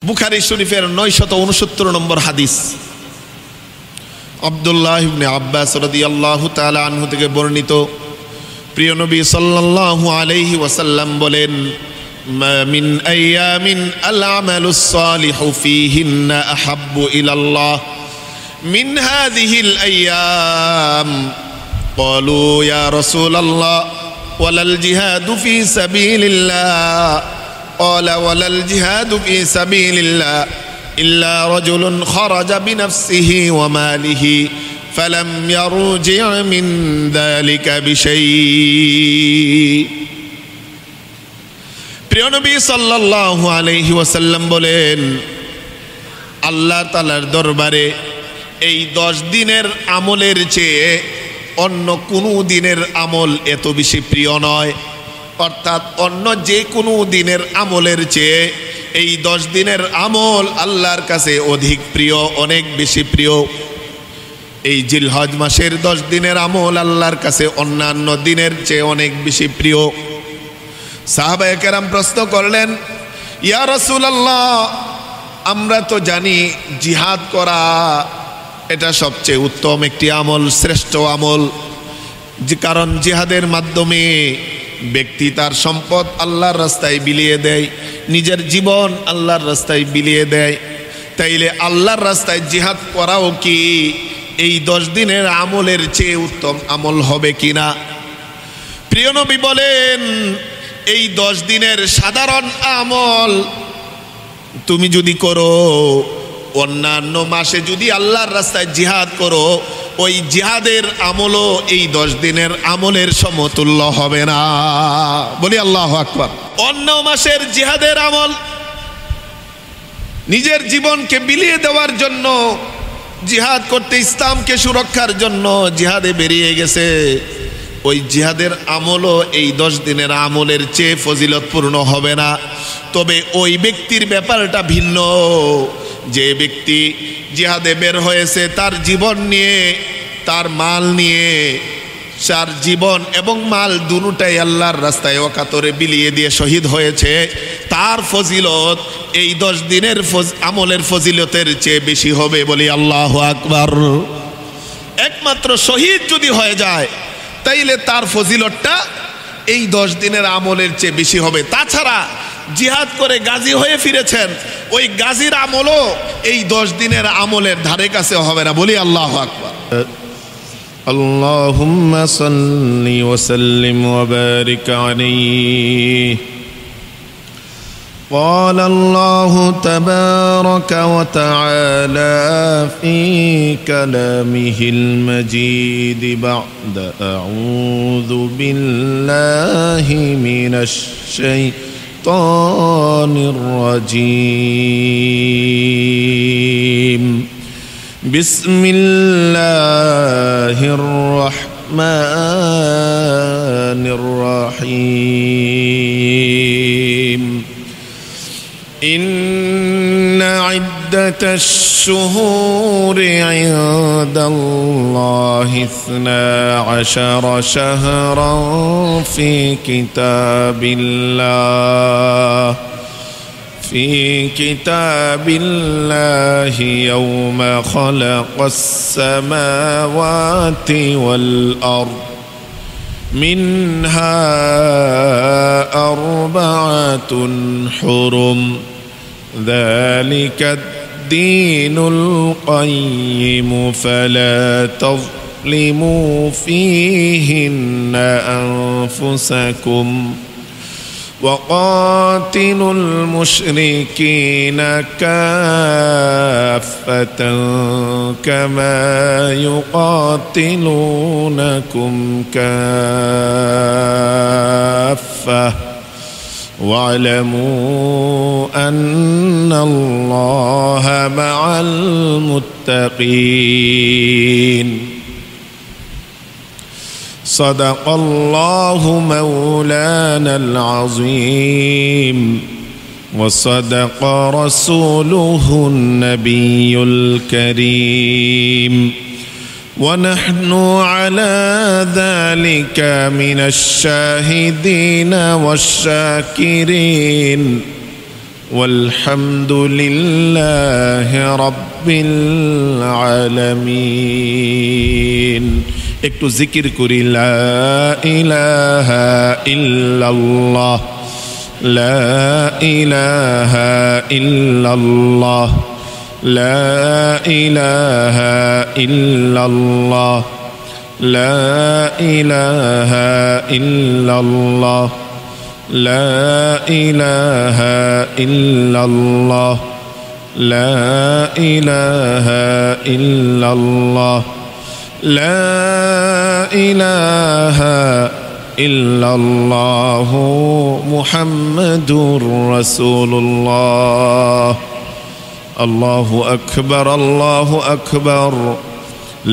বুখারী শরীফের 969 নম্বর হাদিস আব্দুল্লাহ ইবনে আব্বাস রাদিয়াল্লাহু তাআলা আনহু থেকে বর্ণিত। প্রিয় নবী সাল্লাল্লাহু আলাইহি ওয়াসাল্লাম বলেন, মা মিন আইয়ামিন আল আমালুস সালিহু ফীহিন্না আহাব্বু ইলাল্লাহ মিন হাযিহিল আইয়াম। ক্বালু ইয়া রাসূলাল্লাহ ওয়ালাল জিহাদু ফী সাবিলিল্লাহ। قال ولا الجهاد في سبيل الله إلا رجل خرج بنفسه وماله فلم يرجع من ذلك بشيء। প্রিয় নবী সাল্লাল্লাহু আলাইহি ওয়াসাল্লাম বলেন, আল্লাহ তাআলার দরবারে এই 10 দিনের আমলের চেয়ে অন্য কোনো দিনের আমল এত বেশি প্রিয় নয়। অর্থাৎ অন্য যে কোনো দিনের আমলের চেয়ে এই 10 দিনের আমল আল্লাহর কাছে অধিক প্রিয়, অনেক বেশি প্রিয়। এই জিলহজ মাসের 10 দিনের আমল আল্লাহর কাছে অন্যান্য দিনের চেয়ে অনেক বেশি প্রিয়। সাহাবায়ে কেরাম প্রশ্ন করলেন, ইয়া রাসূলুল্লাহ, আমরা তো জানি জিহাদ করা এটা সবচেয়ে উত্তম একটি আমল, শ্রেষ্ঠ আমল। কারণ জিহাদের মাধ্যমে ব্যক্তি তার সম্পদ আল্লাহর রাস্তায় বিলিয়ে দেয়, নিজের জীবন আল্লাহর রাস্তায় বিলিয়ে দেয়। তাইলে আল্লাহর রাস্তায় জিহাদ করাও কি এই 10 দিনের আমলের চেয়ে উত্তম আমল হবে কিনা? প্রিয় নবী বলেন, এই 10 দিনের সাধারণ আমল তুমি যদি করো, অন্যান্য মাসে যদি আল্লাহর রাস্তায় জিহাদ করো, ওই জিহাদের আমলও এই 10 দিনের আমলের সমতুল্য হবে না। বলি আল্লাহু আকবার। অন্য মাসের জিহাদের আমল নিজের জীবনকে বিলিয়ে দেওয়ার জন্য, জিহাদ করতে, ইসলামকে সুরক্ষার জন্য জিহাদে বেরিয়ে গেছে, ওই জিহাদের আমলও এই 10 দিনের আমলের চেয়ে ফজিলতপূর্ণ হবে না। তবে ওই ব্যক্তির ব্যাপারটা ভিন্ন। যে ব্যক্তি জিহাদে বের হয়েছে তার জীবন নিয়ে, তার মাল নিয়ে, তার জীবন এবং মাল দুটোটাই আল্লাহর রাস্তায় অকাতরে বিলিয়ে দিয়ে শহীদ হয়েছে, তার ফজিলত এই 10 দিনের আমলের ফজিলতের চেয়ে বেশি হবে। বলি আল্লাহু আকবার। একমাত্র শহীদ যদি হয়ে যায় তাইলে তার ফজিলতটা এই 10 দিনের আমলের চেয়ে বেশি হবে। তাছাড়া জিহাদ করে গাজী হয়ে ফিরেছেন, ওই গাজীর আমলও এই 10 দিনের আমলের ধারে কাছে হবে না। বলি আল্লাহু আকবার। আল্লাহুম্মা সাল্লি ওয়া সাল্লিম ওয়া বারিক আলাইহি। قال الله تبارك وتعالى في كلامه المجيد بعد أعوذ بالله من الشيطان الرجيم بسم الله الرحمن الرحيم إن عدة الشهور عند الله 12 شهرا في كتاب الله يوم خلق السماوات والأرض منها 4 حرم ذلك الدين القيم فلا تظلموا فيهن أنفسكم وقاتلوا المشركين كافة كما يقاتلونكم كافة واعلموا أن الله مع المتقين صدق الله مولانا العظيم وصدق رسوله النبي الكريم ونحن على ذلك من الشاهدين والشاكرين والحمد لله رب العالمين একটু জিকির করি লা ইলাহা ইল্লাল্লাহ লা ইলাহা ইল্লাল্লাহ লা ইলাহা ইল্লাল্লাহ লা ইলাহা ইল্লাল্লাহ লা ইলাহা ইল্লাল্লাহ লা ইলাহা ইল্লাল্লাহ লা ইলাহা ইল্লাল্লাহ মুহাম্মাদুর রাসূলুল্লাহ আল্লাহু আকবার আল্লাহু আকবার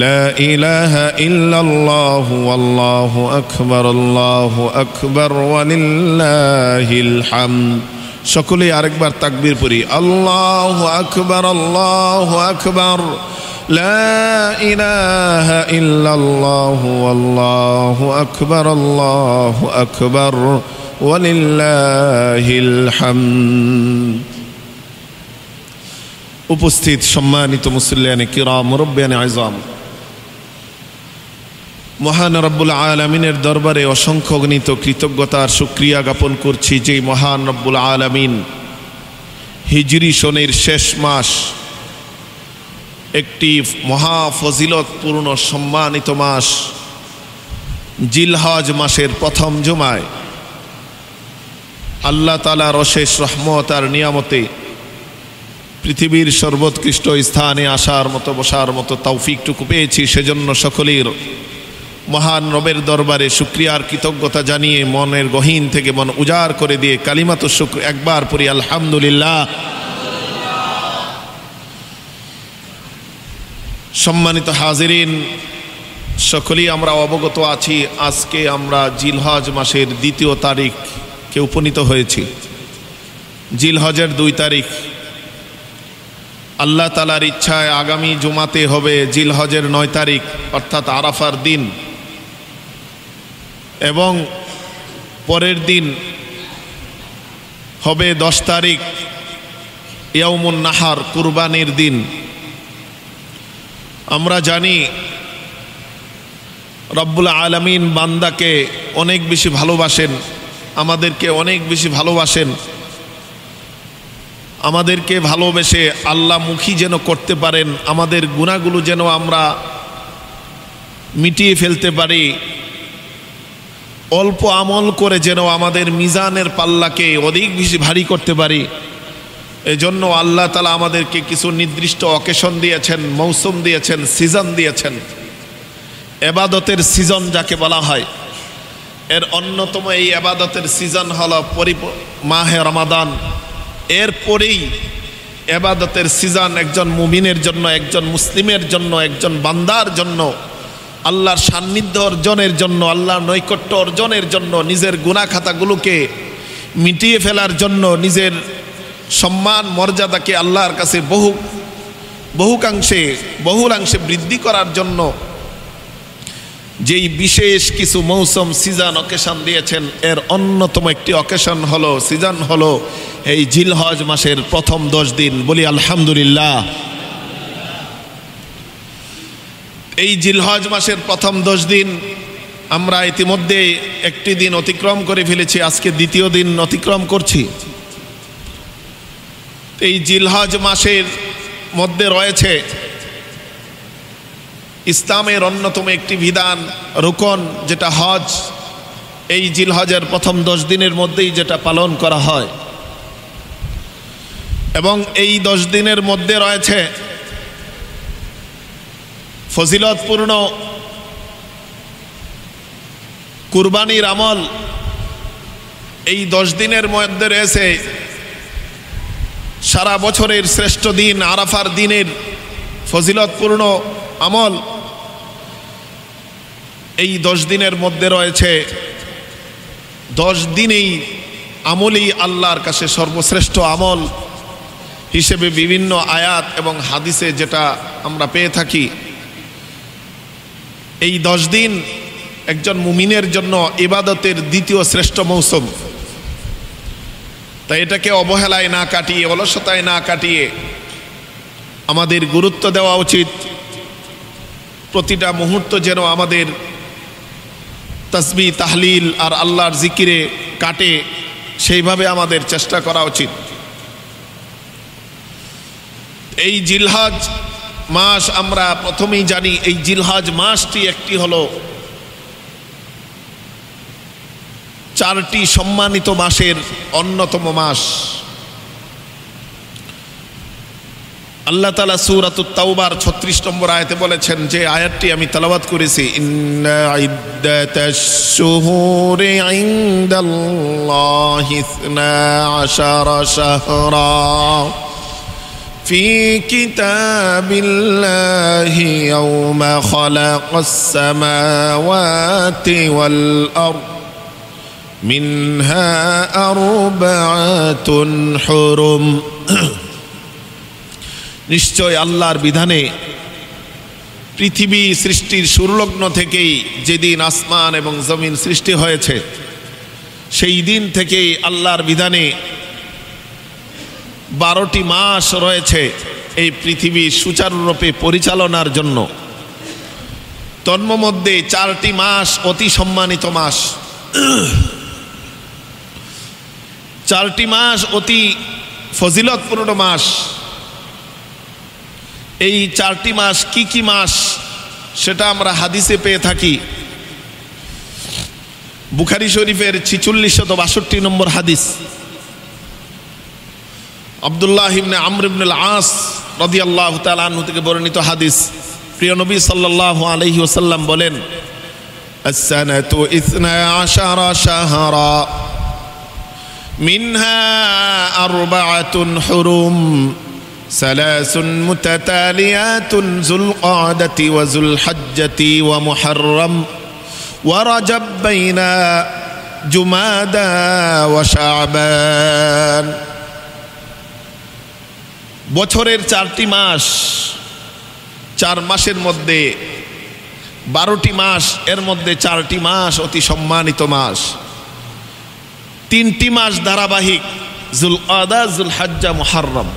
لا إله إلا الله والله أكبر ولله الحمد সকলে আরেকবার তাকবীর পড়ি আল্লাহু আকবার لا إله إلا الله والله أكبر ولله الحمد উপস্থিত সম্মানিত মুসল্লিয়ানে কিরাম মুরব্বিয়ানে আযম মহান রব্বুল আলামিনের দরবারে অসংখ্য গণিত কৃতজ্ঞতার শুকরিয়া জ্ঞাপন করছি যে মহান রব্বুল আলামিন হিজরি সনের শেষ মাস একটি মহা ফজিলতপূর্ণ সম্মানিত মাস জিলহজ মাসের প্রথম জুমায় আল্লাহ তাআলার অশেষ রহমত আর নিয়ামতে পৃথিবীর সর্বোৎকৃষ্ট স্থানে আসার মতো বসার মতো তৌফিকটুকু পেয়েছি সেজন্য সকলের মহান রবের দরবারে শুকরিয়ার কৃতজ্ঞতা জানিয়ে মনের গহীন থেকে মন উজাড় করে দিয়ে কালিমাতু শুকর একবার পড়ি আলহামদুলিল্লাহ। সম্মানিত হাজিরিন, সকলেই আমরা অবগত আছি আজকে আমরা জিলহজ মাসের ২য় তারিখে উপনীত হয়েছি। জিলহজের ২ তারিখ আল্লাহ তাআলার ইচ্ছায় আগামী জুমাতে হবে জিলহজের ৯ তারিখ অর্থাৎ আরাফার দিন, এবং পরের দিন হবে ১০ তারিখ ইয়াউমুন নাহার কুরবানির দিন। আমরা জানি রব্বুল আলামিন বান্দাকে অনেক বেশি ভালোবাসেন, আমাদেরকে অনেক বেশি ভালোবাসেন। আমাদেরকে ভালোবেসে আল্লাহ মুখী যেন করতে পারেন, আমাদের গুনাহগুলো যেন আমরা মিটিয়ে ফেলতে পারি, অল্প আমল করে যেন আমাদের মিজানের পাল্লাকে অধিক বেশি ভারী করতে পারি। এজন্য আল্লাহ তাআলা আমাদেরকে কিছু নির্দিষ্ট অকেশন দিয়েছেন, মৌসুম দিয়েছেন, সিজন দিয়েছেন। ইবাদতের সিজন যাকে বলা হয়, এর অন্যতম এই ইবাদতের সিজন হলো মাহে রমাদান। এরপরেই ইবাদতের সিজন একজন মুমিনের জন্য, একজন মুসলিমের জন্য, একজন বান্দার জন্য আল্লাহর সান্নিধ্য অর্জনের জন্য, আল্লাহর নৈকট্য অর্জনের জন্য, নিজের গুনাহ খাতাগুলোকে মিটিয়ে ফেলার জন্য, নিজের সম্মান মর্যাদাকে আল্লাহর কাছে বহুলাংশে বৃদ্ধি করার জন্য যেই বিশেষ কিছু মৌসুম সিজন অকেশন দিয়েছেন, এর অন্যতম একটি অকেশন হলো, সিজন হলো এই জিলহজ মাসের প্রথম 10 দিন। বলি আলহামদুলিল্লাহ। এই জিলহজ মাসের প্রথম 10 দিন আমরা ইতিমধ্যে একটি দিন অতিক্রম করে ফেলেছি, আজকে 2য় দিন অতিক্রম করছি। এই জিলহজ মাসের মধ্যে রয়েছে ইসলামের অন্যতম একটি বিধান, রুকন, যেটা হজ। এই জিলহজের প্রথম 10 দিনের মধ্যেই যেটা পালন করা হয়, এবং এই 10 দিনের মধ্যে রয়েছে ফজিলতপূর্ণ কুরবানির আমল। এই 10 দিনের মধ্যে রয়েছে সারা বছরের শ্রেষ্ঠ দিন আরাফার দিনের ফজিলতপূর্ণ আমল। এই 10 দিনের মধ্যে রয়েছে 10 দিনেই আমলই আল্লাহর কাছে সর্বশ্রেষ্ঠ আমল হিসেবে বিভিন্ন আয়াত এবং হাদিসে যেটা আমরা পেয়ে থাকি। এই 10 দিন একজন মুমিনের জন্য ইবাদতের 2য় শ্রেষ্ঠ মৌসুম। তাই এটাকে অবহেলায় না কাটিয়ে, অলসতায় না কাটিয়ে আমাদের গুরুত্ব দেওয়া উচিত। প্রতিটা মুহূর্ত যেন আমাদের তাসবিহ, তাহলিল আর আল্লাহর জিকিরে কাটে, সেইভাবে আমাদের চেষ্টা করা উচিত। এই জিলহজ মাস আমরা প্রথমেই জানি, এই জিলহজ মাসটি একটি হলো 4টি সম্মানিত মাসের অন্যতম মাস। আল্লাহ তাআলা সূরাতুত তাওবার 36 নম্বর আয়াতে বলেছেন, যে আয়াতটি আমি তেলাওয়াত করেছি, ইন্না ইদ্দাতাশ শুহুরি ইনদাল্লাহি 12 শাহরা ফি কিতাবিল্লাহি ইয়াওমা খালাকাস সামাওয়াতি ওয়াল আরদ মিনহা আরবাআতুন হুরুম। নিশ্চয় আল্লাহর বিধানে পৃথিবী সৃষ্টির শুরুলগ্ন থেকেই, যেদিন আসমান এবং জমিন সৃষ্টি হয়েছে, সেই দিন থেকেই আল্লাহর বিধানে 12টি মাস রয়েছে এই পৃথিবী সুচারুরূপে পরিচালনার জন্য। তন্মধ্যে 4টি মাস অতি সম্মানিত মাস। 4টি মাস অতি ফজিলতপূর্ণ মাস। এই 4টি মাস কি কি মাস সেটা আমরা হাদিসে পেয়ে থাকি। বুখারী শরীফের 4662 নম্বর হাদিস, আব্দুল্লাহ ইবনে আমর ইবনে আল-আস রাদিয়াল্লাহু তাআলা আনহু থেকে বর্ণিত হাদিস। প্রিয় নবী সাল্লাল্লাহু আলাইহি ওয়াসাল্লাম বলেন, আস-সানাতু 12 শাহরা মিনহা আরবাআতুন হুরুম ثلاث متتاليات ذو القعدة وذو الحجة ومحرم ورجب بين جمادى وشعبان। বছরের 4টি মাস, 4 মাসের মধ্যে 12টি মাস, এর মধ্যে 4টি মাস অতি সম্মানিত মাস। 3টি মাস ধারাবাহিক, যুলকাদা, যুলহজ্জা, মুহররম।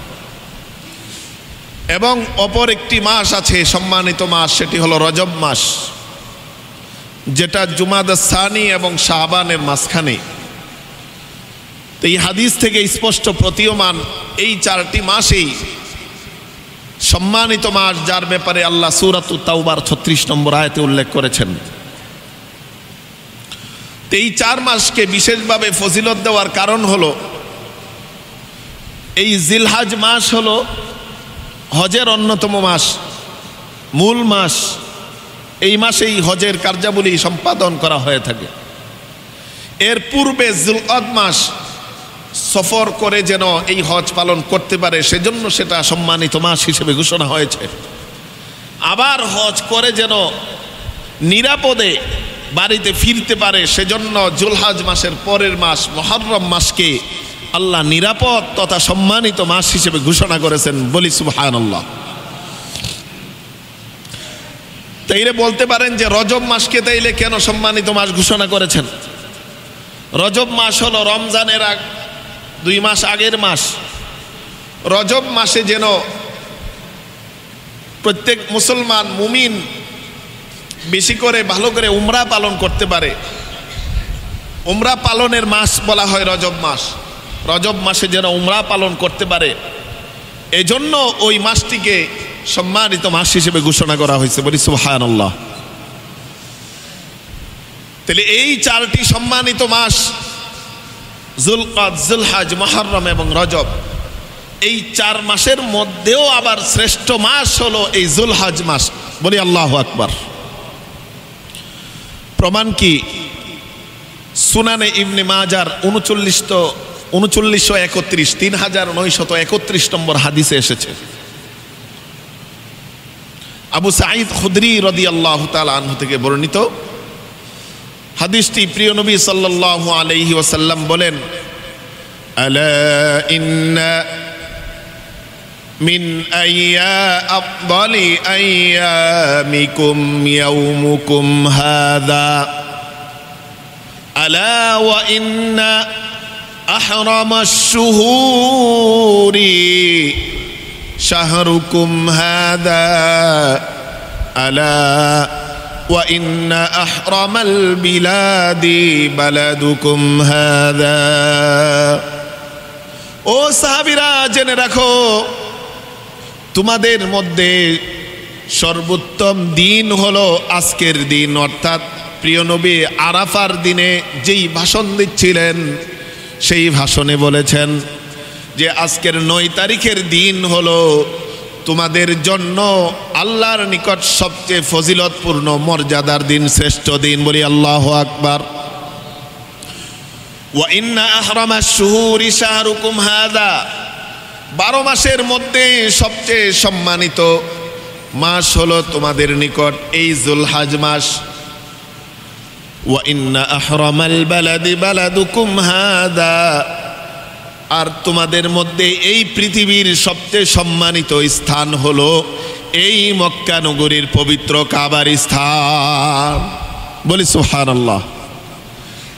এবং অপর একটি মাস আছে সম্মানিত মাস, সেটি হলো রজব মাস, যেটা জুমাদা সানি এবং শাবানের মাঝখানে। তো এই হাদিস থেকে স্পষ্ট প্রতীয়মান, এই 4টি মাসেই সম্মানিত মাস, যার ব্যাপারে আল্লাহ সূরাতুত তাওবার 36 নম্বর আয়াতে উল্লেখ করেছেন। তো এই 4 মাসকে বিশেষভাবে ফজিলত দেওয়ার কারণ হলো, এই জিলহজ মাস হলো হজের অন্যতম মাস, মূল মাস। এই মাসেই হজের কার্যাবলী সম্পাদন করা হয়ে থাকে। এর পূর্বে যুলকদ মাস সফর করে যেন এই হজ পালন করতে পারে, সেজন্য সেটা সম্মানিত মাস হিসেবে ঘোষণা হয়েছে। আবার হজ করে যেন নিরাপদে বাড়িতে ফিরতে পারে, সেজন্য জুলহজ মাসের পরের মাস মুহররম মাসকে আল্লাহ নিরাপদ তথা সম্মানিত মাস হিসেবে ঘোষণা করেছেন। বলি সুবহানাল্লাহ। তাইলে বলতে পারেন যে রজব মাসকে তাইলে কেন সম্মানিত মাস ঘোষণা করেছেন? রজব মাস হলো রমজানের 2 মাস আগের মাস। রজব মাসে যেন প্রত্যেক মুসলমান মুমিন বেশি করে ভালো করে উমরা পালন করতে পারে। উমরা পালনের মাস বলা হয় রজব মাস। রজব মাসে যেন উমরা পালন করতে পারে, এজন্য ওই মাসটিকে সম্মানিত মাস হিসেবে ঘোষণা করা হয়েছে। বলি সুবহানাল্লাহ। তাহলে এই 4টি সম্মানিত মাস, যুলকাদ, যুলহজ, মুহররম এবং রজব, এই 4 মাসের মধ্যেও আবার শ্রেষ্ঠ মাস হলো এই যুলহজ মাস। বলি আল্লাহু আকবার। প্রমাণ কি? সুনানে ইবনে মাজার 3931 নম্বর হাদিসে এসেছে। আবু সাঈদ খুদরি রাদিয়াল্লাহু তাআলা আনহু থেকে বর্ণিত হাদিসটি। প্রিয় নবী সাল্লাল্লাহু আলাইহি ওয়াসাল্লাম বলেন, আলা ইন্না মিন আফদালি আইয়ামিকুম ইয়াউমুকুম হাযা আলা ওয়া ইন্না আহরামাশ শুহুরি শাহরুকুম হাদা আলা ওয়া ইন্না আহরামাল বিলাদি বালাদুকুম হাদা। ও সাহাবীরা, জেনে রাখো তোমাদের মধ্যে সর্বোত্তম দিন হলো আজকের দিন। অর্থাৎ প্রিয় নবী আরাফার দিনে যেই ভাষণ দিচ্ছিলেন সেই ভাষণে বলেছেন যে আজকের 9 তারিখের দিন হলো তোমাদের জন্য আল্লাহর নিকট সবচেয়ে ফজিলতপূর্ণ মর্যাদার দিন, শ্রেষ্ঠ দিন। বলি আল্লাহু আকবার। ওয়া ইন্না আহরামাশ শুহুরি শাহরুকুম হাদা, 12 মাসের মধ্যে সবচেয়ে সম্মানিত মাস হলো তোমাদের নিকট এই যুলহজ মাস। ওয়া ইন্না আহরামাল বালাদি বালাদুকুম হাদা, আর তোমাদের মধ্যে এই পৃথিবীর সবচেয়ে সম্মানিত স্থান হলো এই মক্কা নগরীর পবিত্র কাবার স্থান। বলি সুবহানাল্লাহ।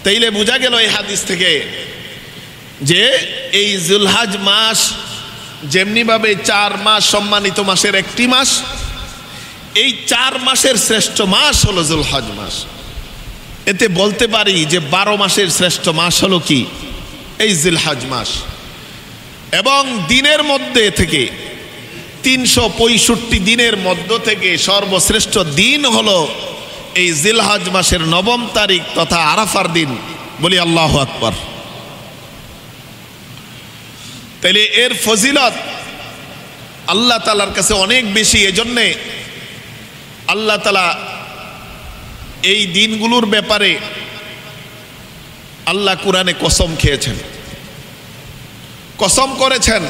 তাইলে বোঝা গেল এই হাদিস থেকে যে এই যুলহজ মাস যেমনিভাবে 4 মাস সম্মানিত মাসের একটি মাস, এই 4 মাসের শ্রেষ্ঠ মাস হলো যুলহজ মাস। এতে বলতে পারি যে 12 মাসের শ্রেষ্ঠ মাস হলো কি? এই যুলহজ মাস। এবং দিনের মধ্যে থেকে 365 দিনের মধ্য থেকে সর্বশ্রেষ্ঠ দিন হলো এই জিলহজ মাসের 9 তারিখ তথা আরাফার দিন। বলি আল্লাহু আকবার। তাইলে এর ফজিলত আল্লাহ তাআলার কাছে অনেক বেশি। এজন্যে আল্লাহ তাআলা এই দিনগুলোর ব্যাপারে আল্লাহ কুরআনে কসম খেয়েছেন, কসম করেছেন।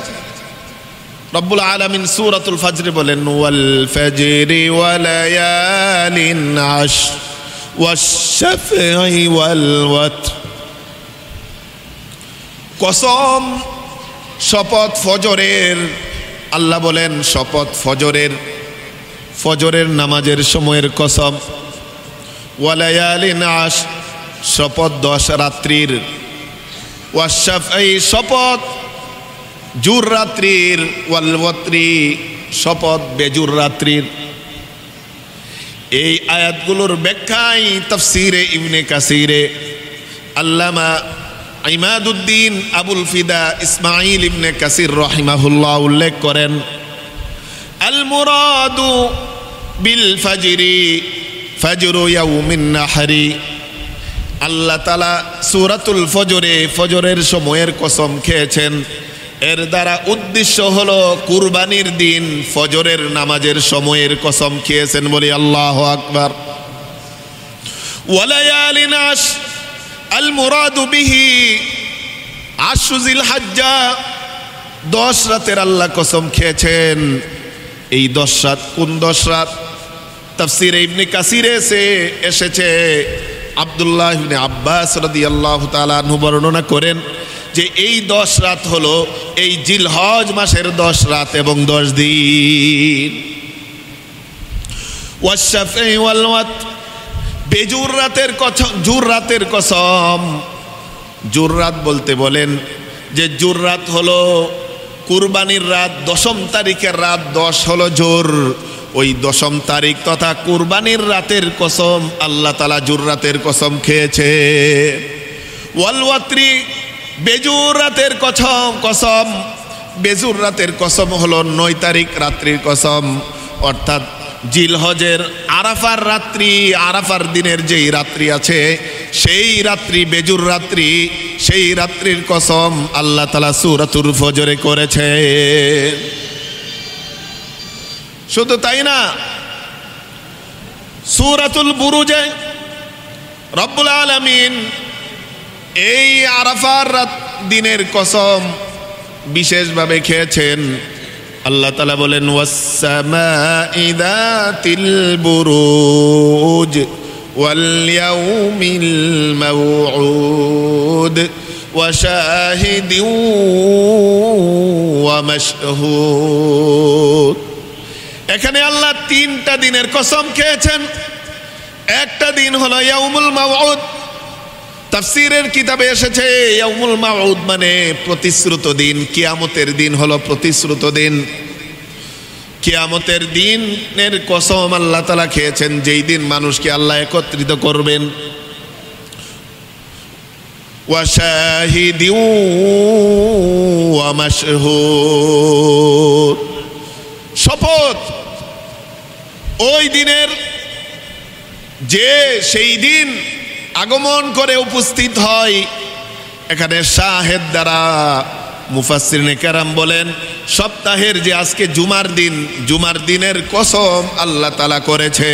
রব্বুল আলামিন সূরাতুল ফাজরে বলেন ওয়াল ফাজরি ওয়া লায়ালিন আশর ওয়াশ শাফঈ ওয়াল ওয়াতর। কসম, শপথ ফজরের। আল্লাহ বলেন শপথ ফজরের, ফজরের নামাজের সময়ের কসম। ওয়া লায়ালিন আশর, শপথ 10 রাত্রির। ওয়াশ শাফঈ, শপথ জুর রাত্রির। ওয়াল ওয়াতরি, শপথ বেজুর রাত্রির। এই আয়াতগুলোর ব্যাখ্যায় তাফসীরে ইবনে কাসিরে আল্লামা ইমাদুদ্দিন আবুল ফিদা ইসমাইল ইবনে কাসির রাহিমাহুল্লাহ উল্লেখ করেন আল মুরাদু বিল ফাজরি ফাজরু ইয়াউমিন নাহরি। আল্লাহ তাআলা সূরাতুল ফজরে ফজরের সময়ের কসম খেয়েছেন। এর দ্বারা উদ্দেশ্য হলো কুরবানির দিন ফজরের নামাজের সময়ের কসম খেয়েছেন। বলি আল্লাহু আকবার। ওয়ালায়ালিন আশ, আল মুরাদু বিহি আশরু জিলহজ্জা, 10 রাতের আল্লাহ কসম খেয়েছেন। এই 10 রাত কোন 10 রাত? তাফসীরে ইবনে কাসিরে এসেছে আব্দুল্লাহ ইবনে আব্বাস রাদিয়াল্লাহু তাআলা আনহু বর্ণনা করেন যে এই 10 রাত হলো এই জিলহজ মাসের 10 রাত এবং 10 দিন। ওয়াশ-শাফঈ ওয়াল ওয়াতর, বেজুর রাতের কসম, জুর রাতের কসম। জুর রাত বলতে বলেন যে জুর রাত হলো কুরবানির রাত, 10ম তারিখের রাত, 10 হলো জোর। ওই 10ম তারিখ তথা কুরবানির রাতের কসম আল্লাহ তাআলা জুর রাতের কসম খেয়েছে। ওয়াল ওয়াতরি, বেজুর রাতের কসম। বেজুর রাতের কসম হলো 9 তারিখ রাত্রির কসম। অর্থাৎ জিলহজের আরাফার রাত্রি, আরাফার দিনের যেই রাত্রি আছে সেই রাত্রি বেজুর রাত্রি, সেই রাত্রির কসম আল্লাহ তাআলা সূরাতুল ফজরে করেছে। শুধু তাই না, সূরাতুল বুরুজে রব্বুল আলামিন এই আরাফার দিনের কসম বিশেষভাবে খেয়েছেন। আল্লাহ তাআলা বলেন ওয়াস-সামাই যাতিল বুরুজ ওয়াল ইয়াউমিল মাউউদ ওয়া শাহিদিন ওয়া মাশহুদ। এখানে আল্লাহ 3টা দিনের কসম খেয়েছেন। একটা দিন হলো ইয়াউমুল মাউউদ, তাফসীরের কিতাবে এসেছে ইয়াউমুল মাউদ মানে প্রতিশ্রুত দিন। কিয়ামতের দিন হলো প্রতিশ্রুত দিন। কিয়ামতের দিনের কসম আল্লাহ তাআলা খেয়েছেন, যেই দিন মানুষকে আল্লাহ একত্রিত করবেন। ওয়া শাহিদিন ওয়া মাশহুদ, শপথ ওই দিনের যে সেই দিন আগমন করে উপস্থিত হয়। এখানে শাহেদ দ্বারা মুফাসসিরিনে কেরাম বলেন সপ্তাহের যে আজকে জুমার দিন, জুমার দিনের কসম আল্লাহ তাআলা করেছে।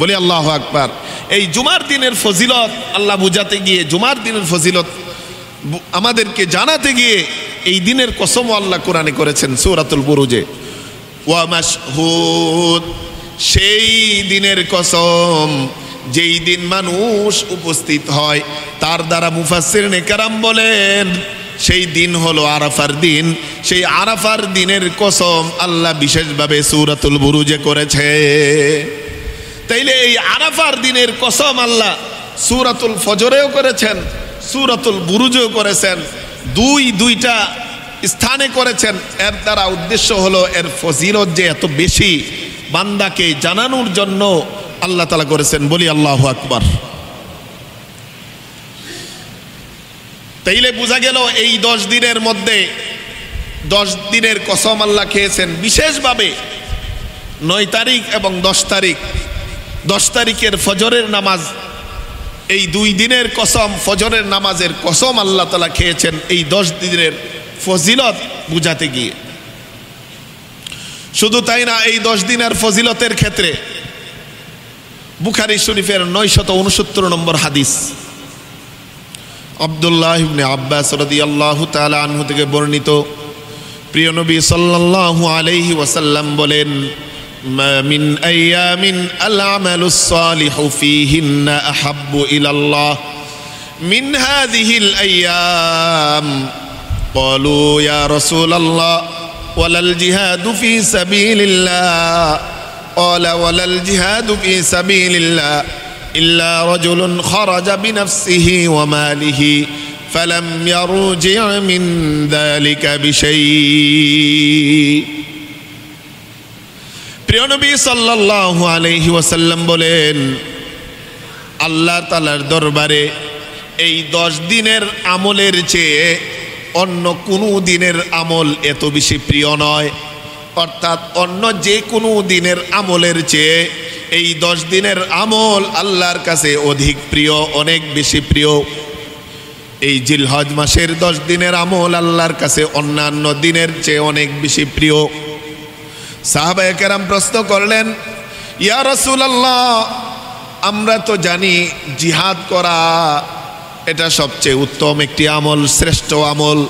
বলি আল্লাহু আকবার। এই জুমার দিনের ফজিলত আল্লাহ বুঝাতে গিয়ে, জুমার দিনের ফজিলত আমাদেরকে জানাতে গিয়ে এই দিনের কসম আল্লাহ কোরআনে করেছেন সূরাতুল বুরুজে। ওয়া মাশহুদ, সেই দিনের কসম যেই দিন মানুষ উপস্থিত হয়। তার দ্বারা মুফাসসিরিনে কেরাম বলেন সেই দিন হলো আরাফার দিন। সেই আরাফার দিনের কসম আল্লাহ বিশেষভাবে সূরাতুল বুরুজে করেছে। তাইলে এই আরাফার দিনের কসম আল্লাহ সূরাতুল ফজরেও করেছেন, সূরাতুল বুরুজেও করেছেন, দুইটা স্থানে করেছেন। এর দ্বারা উদ্দেশ্য হলো এর ফজিলত যে এত বেশি বান্দাকে জানানোর জন্য আল্লাহ তাআলা করেছেন। বলি আল্লাহু আকবার। তাইলে বোঝা গেল এই 10 দিনের মধ্যে 10 দিনের কসম আল্লাহ খেয়েছেন বিশেষভাবে 9 তারিখ এবং 10 তারিখ। 10 তারিখের ফজরের নামাজ, এই 2 দিনের কসম, ফজরের নামাজের কসম আল্লাহ তাআলা খেয়েছেন এই 10 দিনের ফজিলত বুঝাতে গিয়ে। শুধু তাই না, এই 10 দিনের ফজিলতের ক্ষেত্রে বুখারী শরীফের 969 নম্বর হাদিস আব্দুল্লাহ ইবনে আব্বাস রাদিয়াল্লাহু তাআলা আনহু থেকে বর্ণিত, প্রিয় নবী সাল্লাল্লাহু আলাইহি ওয়াসাল্লাম বলেন, মা মিন আইয়ামিন আল আমালুস সালিহু ফীহিন্না আহাব্বু ইলাল্লাহ মিন হাযিহিল আইয়াম। ক্বালু ইয়া রাসূলাল্লাহ ওয়ালাল জিহাদু ফী সাবিলিল্লাহ। قال ولا الجهاد في سبيل الله إلا رجل خرج بنفسه وماله فلم يرجع من ذلك بشيء। প্রিয় নবী সাল্লাল্লাহু আলাইহি ওয়াসাল্লাম বলেন, আল্লাহ তাআলার দরবারে এই 10 দিনের আমলের চেয়ে অন্য কোনো দিনের আমল এত বেশি প্রিয় নয়। অর্থাৎ অন্য যে কোনো দিনের আমলের চেয়ে এই 10 দিনের আমল আল্লাহর কাছে অধিক প্রিয়, অনেক বেশি প্রিয়। এই জিলহজ মাসের 10 দিনের আমল আল্লাহর কাছে অন্যান্য দিনের চেয়ে অনেক বেশি প্রিয়। সাহাবায়ে কেরাম প্রশ্ন করলেন, ইয়া রাসূলুল্লাহ, আমরা তো জানি জিহাদ করা এটা সবচেয়ে উত্তম একটি আমল, শ্রেষ্ঠ আমল।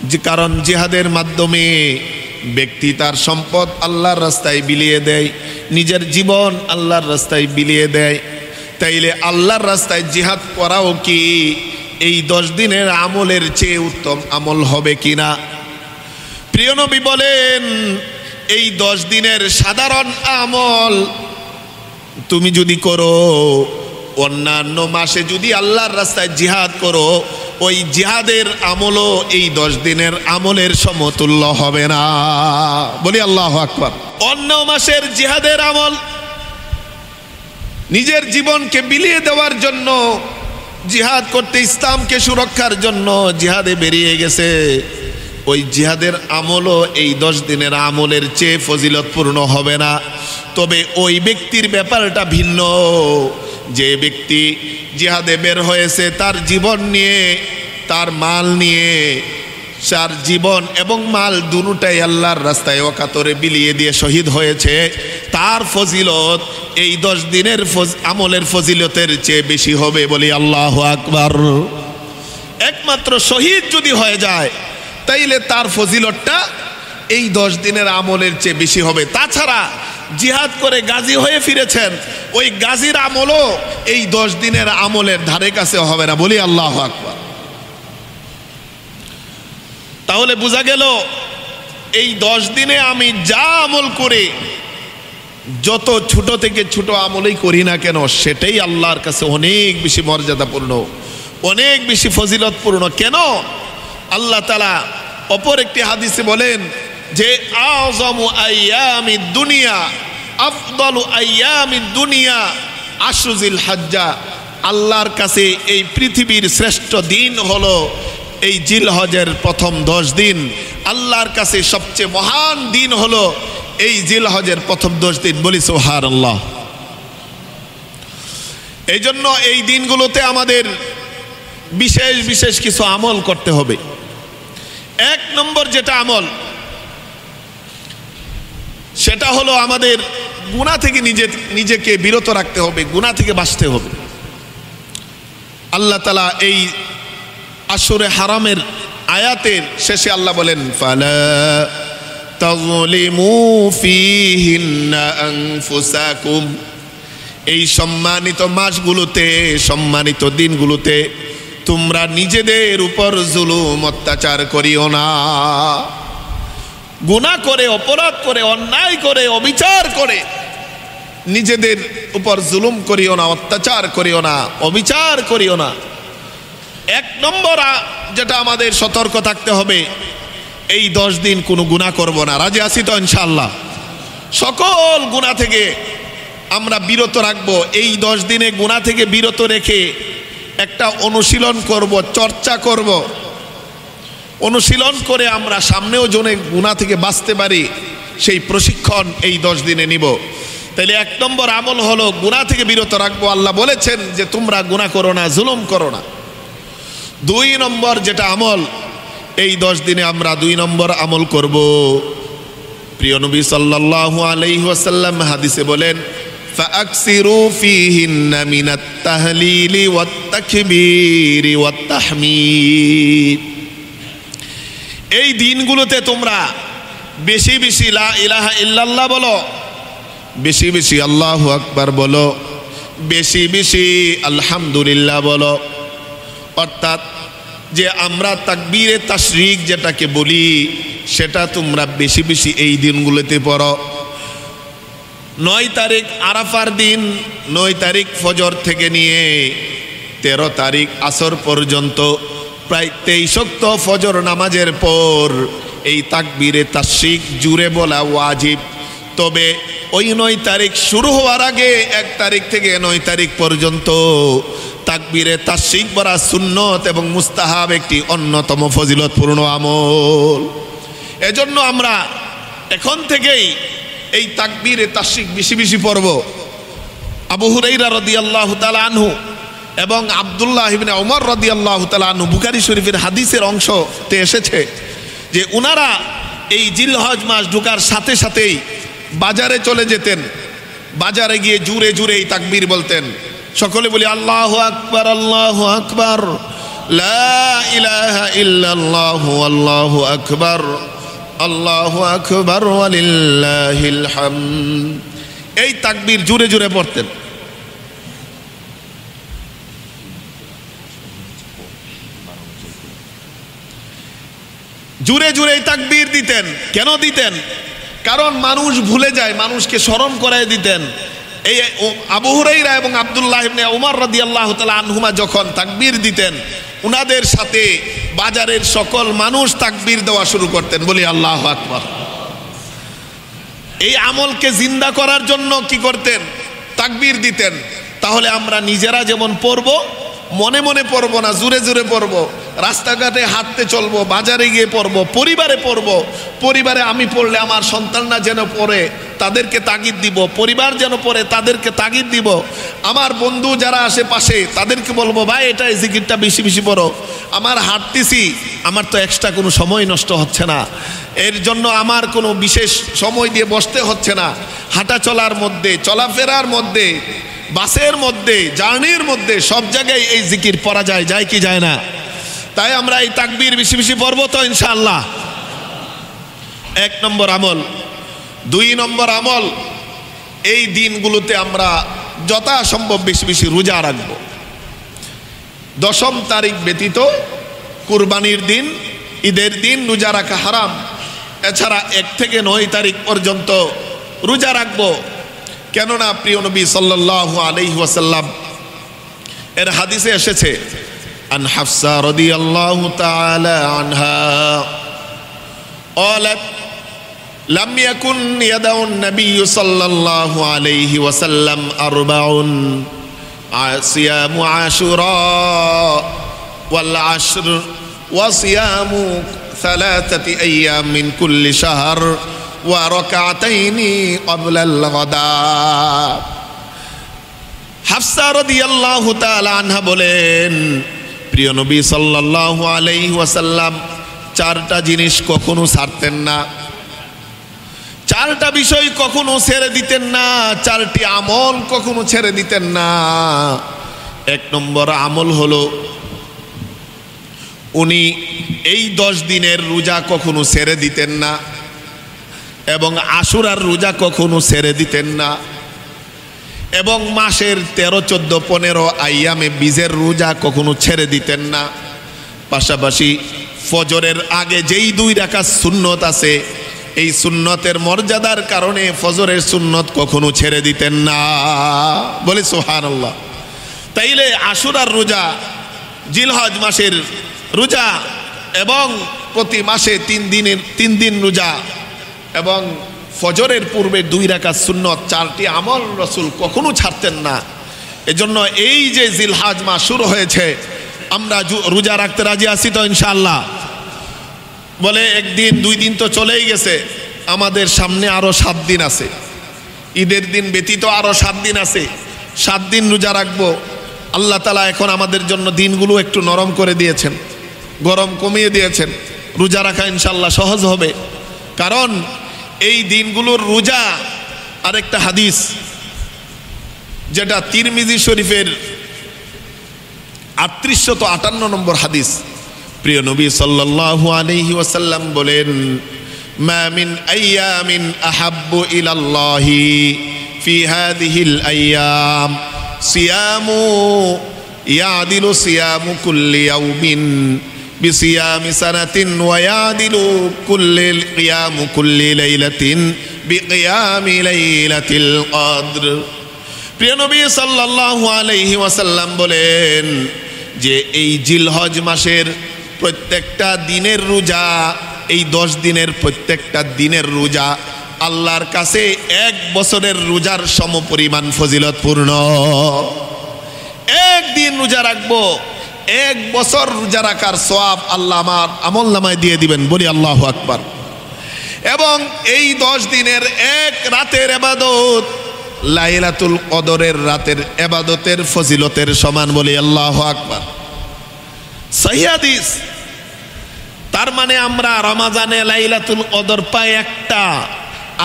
যে কারণ জিহাদের মাধ্যমে ব্যক্তি তার সম্পদ আল্লাহর রাস্তায় বিলিয়ে দেয়, নিজের জীবন আল্লাহর রাস্তায় বিলিয়ে দেয়। তাইলে আল্লাহর রাস্তায় জিহাদ করাও কি এই 10 দিনের আমলের চেয়ে উত্তম আমল হবে কিনা? প্রিয় নবী বলেন, এই 10 দিনের সাধারণ আমল তুমি যদি করো, অন্যান্য মাসে যদি আল্লাহর রাস্তায় জিহাদ করো, ওই জিহাদের আমলও এই 10 দিনের আমলের সমতুল্য হবে না। বলি আল্লাহু আকবার। অন্য মাসের জিহাদের আমল নিজের জীবনকে বিলিয়ে দেওয়ার জন্য, জিহাদ করতে, ইসলামকে সুরক্ষার জন্য জিহাদে বেরিয়ে গেছে, ওই জিহাদের আমলও এই 10 দিনের আমলের চেয়ে ফজিলতপূর্ণ হবে না। তবে ওই ব্যক্তির ব্যাপারটা ভিন্ন। যে ব্যক্তি জিহাদে বের হয়েছে তার জীবন নিয়ে, তার মাল নিয়ে, তার জীবন এবং মাল দুটোটাই আল্লাহর রাস্তায় অকাতরে বিলিয়ে দিয়ে শহীদ হয়েছে, তার ফজিলত এই 10 দিনের আমলের ফজিলতের চেয়ে বেশি হবে। বলি আল্লাহু আকবার। একমাত্র শহীদ যদি হয়ে যায় তাইলে তার ফজিলতটা এই 10 দিনের আমলের চেয়ে বেশি হবে। তাছাড়া জিহাদ করে গাজী হয়ে ফিরেছেন, ওই গাজীর আমলও এই 10 দিনের আমলের ধারে কাছে হবে না। বলি আল্লাহু আকবার। তাহলে বোঝা গেল এই 10 দিনে আমি যা আমল করে যত ছোট থেকে ছোট আমলই করি না কেন সেটাই আল্লাহর কাছে অনেক বেশি মর্যাদাপূর্ণ, অনেক বেশি ফজিলতপূর্ণ। কেন? আল্লাহ তাআলা অপর একটি হাদিসে বলেন যে আযমু আইয়ামিদ দুনিয়া আফদালু আইয়ামিদ দুনিয়া আশরুল হজ্জা। আল্লাহর কাছে এই পৃথিবীর শ্রেষ্ঠ দিন হলো এই জিলহজের প্রথম 10 দিন। আল্লাহর কাছে সবচেয়ে মহান দিন হলো এই জিলহজের প্রথম 10 দিন। বলি সুবহানাল্লাহ। এই জন্য এই দিনগুলোতে আমাদের বিশেষ বিশেষ কিছু আমল করতে হবে। 1 নম্বর যেটা আমল সেটা হলো আমাদের গুনাহ থেকে নিজেকে বিরত রাখতে হবে, গুনাহ থেকে বাঁচতে হবে। আল্লাহ তাআলা এই আশুরে হারামের আয়াতের শেষে আল্লাহ বলেন ফালা তাযলিমু ফীহিন্না আনফুসাকুম। এই সম্মানিত মাসগুলোতে, সম্মানিত দিনগুলোতে তোমরা নিজেদের উপর জুলুম অত্যাচার করিও না। গুনাহ করে, অপরাধ করে, অন্যায় করে, অবিচার করে নিজেদের উপর জুলুম করিও না, অত্যাচার করিও না, অবিচার করিও না। 1 নম্বর যেটা আমাদের সতর্ক থাকতে হবে, এই 10 দিন কোনো গুনাহ করব না। রাজি আছি তো ইনশাআল্লাহ? সকল গুনাহ থেকে আমরা বিরত রাখবো। এই 10 দিনে গুনাহ থেকে বিরত রেখে একটা অনুশীলন করব, চর্চা করব। অনুশীলন করে আমরা সামনেও জনে গুনাহ থেকে বাঁচতে পারি, সেই প্রশিক্ষণ এই 10 দিনে নিব। তাহলে 1 নম্বর আমল হলো গুনাহ থেকে বিরত রাখবো। আল্লাহ বলেছেন যে তোমরা গুনাহ করো না, জুলুম করো না। 2 নম্বর যেটা আমল, এই 10 দিনে আমরা 2 নম্বর আমল করব। প্রিয় নবী সাল্লাল্লাহু আলাইহি ওয়াসাল্লাম হাদিসে বলেন ফাআকসিরু ফীহিন্না মিনাত তাহলিলি ওয়াত তাকবীরি ওয়াত তাহমিদ। এই দিনগুলোতে তোমরা বেশি বেশি লা ইলাহা ইল্লাল্লাহ বলো, বেশি বেশি আল্লাহু আকবার বলো, বেশি বেশি আলহামদুলিল্লাহ বলো। অর্থাৎ যে আমরা তাকবীরে তাশরিক যেটাকে বলি সেটা তোমরা বেশি বেশি এই দিনগুলোতে পড়ো। 9 তারিখ আরাফার দিন, 9 তারিখ ফজর থেকে নিয়ে 13 তারিখ আসর পর্যন্ত প্রায় 23 ওয়াক্ত ফজর নামাজের পর এই তাকবীরে তাশরিক জুড়ে বলা ওয়াজিব। তবে ওই 9 তারিখ শুরু হওয়ার আগে 1 তারিখ থেকে 9 তারিখ পর্যন্ত তাকবীরে তাশরিক বলা সুন্নত এবং মুস্তাহাব একটি অন্যতম ফজিলতপূর্ণ আমল। এজন্য আমরা এখন থেকেই এই তাকবীরে তাশরিক বেশি বেশি পড়ব। আবু হুরায়রা রাদিয়াল্লাহু তাআলা আনহু এবং আব্দুল্লাহ ইবনে ওমর রাদিয়াল্লাহু তাআলা আনহু বুখারী শরীফের হাদিসের অংশতে এসেছে যে উনারা এই জিলহজ মাস ঢোকার সাথে সাথেই বাজারে চলে যেতেন। বাজারে গিয়ে জুড়ে জুড়ে এই তাকবীর বলতেন। সকলে বলি আল্লাহু আকবার, আল্লাহু আকবার, লা ইলাহা ইল্লাল্লাহু আল্লাহু আকবার, আল্লাহু আকবার ওয়া লিল্লাহিল হামদ। এই তাকবীর জুড়ে জুড়ে পড়তেন। জুড়ে জুড়ে তাকবীর দিতেন। কেন দিতেন? কারণ মানুষ ভুলে যায়, মানুষকে স্মরণ করায় দিতেন। এই আবু হুরায়রা এবং আব্দুল্লাহ ইবনে ওমর রাদিয়াল্লাহু তাআলা আনহুমা যখন তাকবীর দিতেন, উনাদের সাথে বাজারের সকল মানুষ তাকবীর দেওয়া শুরু করতেন। বলি আল্লাহু আকবার। এই আমলকে জিন্দা করার জন্য কি করতেন? তাকবীর দিতেন। তাহলে আমরা নিজেরা যেমন পড়ব, মনে মনে পড়ব না, জুড়ে জুড়ে পড়ব। রাস্তাঘাটে হাঁটতে চলবো, বাজারে গিয়ে পড়ব, পরিবারে পড়ব। পরিবারে আমি পড়লে আমার সন্তানরা যেন পড়ে, তাদেরকে তাগিদ দিব। পরিবার যেন পড়ে, তাদেরকে তাগিদ দিব। আমার বন্ধু যারা আশেপাশে তাদেরকে বলবো ভাই এটা এই জিকিরটা বেশি বেশি পড়ো। আমার হাঁটতেছি, আমার তো এক্সট্রা কোনো সময় নষ্ট হচ্ছে না, এর জন্য আমার কোনো বিশেষ সময় দিয়ে বসতে হচ্ছে না। হাঁটা চলার মধ্যে, চলাফেরার মধ্যে, বাসের মধ্যে, জার্নির মধ্যে সব জায়গায় এই জিকির পড়া যায়, যায় কি যায় না? তাই আমরা এই তাকবীর বেশি বেশি পড়ব তো ইনশাআল্লাহ। 1 নম্বর আমল। 2 নম্বর আমল, এই দিনগুলোতে আমরা যথাসম্ভব বেশি বেশি রোজা রাখব। 10ম তারিখ ব্যতীত কুরবানির দিন, ঈদের দিন রোজা রাখা হারাম। এছাড়া 1 থেকে 9 তারিখ পর্যন্ত রোজা রাখব। কেননা প্রিয় নবী সাল্লাল্লাহু আলাইহি ওয়াসাল্লাম এর হাদিসে এসেছে আন হাফসা রাদিয়াল্লাহু তাআলা আনহা قالت لم يكن يدع النبي صلى الله عليه وسلم أربع صيام عاشوراء والعشر وصيام 3 أيام من كل شهر وركعتين قبل الغداء হাফসা রাদিয়াল্লাহু তাআলা আনহা বলেন প্রিয় নবী সাল্লাল্লাহু আলাইহি ওয়াসাল্লাম চারটা জিনিস কখনো ছাড়তেন না, চারটা বিষয় কখনো ছেড়ে দিতেন না, চারটি আমল কখনো ছেড়ে দিতেন না। এক নম্বর আমল হলো উনি এই 10 দিনের রোজা কখনো ছেড়ে দিতেন না এবং আশুরার রোজা কখনো ছেড়ে দিতেন না এবং মাসের 13, 14, 15 আইয়ামে বীজের রোজা কখনো ছেড়ে দিতেন না। পাশাপাশি ফজরের আগে যেই 2 রাকাত সুন্নত আছে এই সুন্নতের মর্যাদার কারণে ফজরের সুন্নত কখনো ছেড়ে দিতেন না। বলে সুবহানাল্লাহ। তাইলে আশুরার রোজা, জিলহজ মাসের রোজা এবং প্রতি মাসে 3 দিন রোজা এবং ফজরের পূর্বে 2 রাকাত সুন্নত, 4টি আমল রাসূল কখনো ছাড়তেন না। এজন্য এই যে জিলহজ মাস শুরু হয়েছে আমরা রোজা রাখতে রাজি আছি তো ইনশাআল্লাহ? বলে 1 দিন 2 দিন তো চলেই গেছে, আমাদের সামনে আরো 7 দিন আছে, ঈদের দিন ব্যতীত আরো 7 দিন আছে, 7 দিন রোজা রাখবো। আল্লাহ তাআলা এখন আমাদের জন্য দিনগুলো একটু নরম করে দিয়েছেন, গরম কমিয়ে দিয়েছেন, রোজা রাখা ইনশাআল্লাহ সহজ হবে। কারণ এই দিনগুলোর রোজা, আরেকটা হাদিস যেটা তিরমিজি শরীফের 3858 নম্বর হাদিস, প্রিয় নবী সাল্লাল্লাহু আলাইহি ওয়াসাল্লাম বলেন মা মিন আইয়ামিন আহাব্বু ইলাল্লাহি ফি হাযিহিল আইয়াম সিয়ামু ইয়াদিলু সিয়ামু কুল্লি ইয়াউমিন বিসিয়ামি সানাতিন ওয়া ইয়াদিলু কুল্লিল কিয়ামু কুল্লি লাইলাতিন বিকিয়ামি লাইলাতিল কদর। প্রিয় নবী সাল্লাল্লাহু আলাইহি ওয়াসাল্লাম বলেন যে এই জিলহজ মাসের প্রত্যেকটা দিনের রোজা, এই 10 দিনের প্রত্যেকটা দিনের রোজা আল্লাহর কাছে 1 বছরের রোজার সমপরিমাণ ফজিলতপূর্ণ। 1 দিন রোজা রাখবো, 1 বছর রোজা রাখার সওয়াব আল্লাহ আমার আমলনামায় দিয়ে দিবেন। বলি আল্লাহু আকবার। এবং এই 10 দিনের 1 রাতের ইবাদত লাইলাতুল কদরের রাতের ইবাদতের ফজিলতের সমান। বলি আল্লাহু আকবার। সহিহ হাদিস। তার মানে আমরা রমজানে লাইলাতুল কদর পাই 1টা,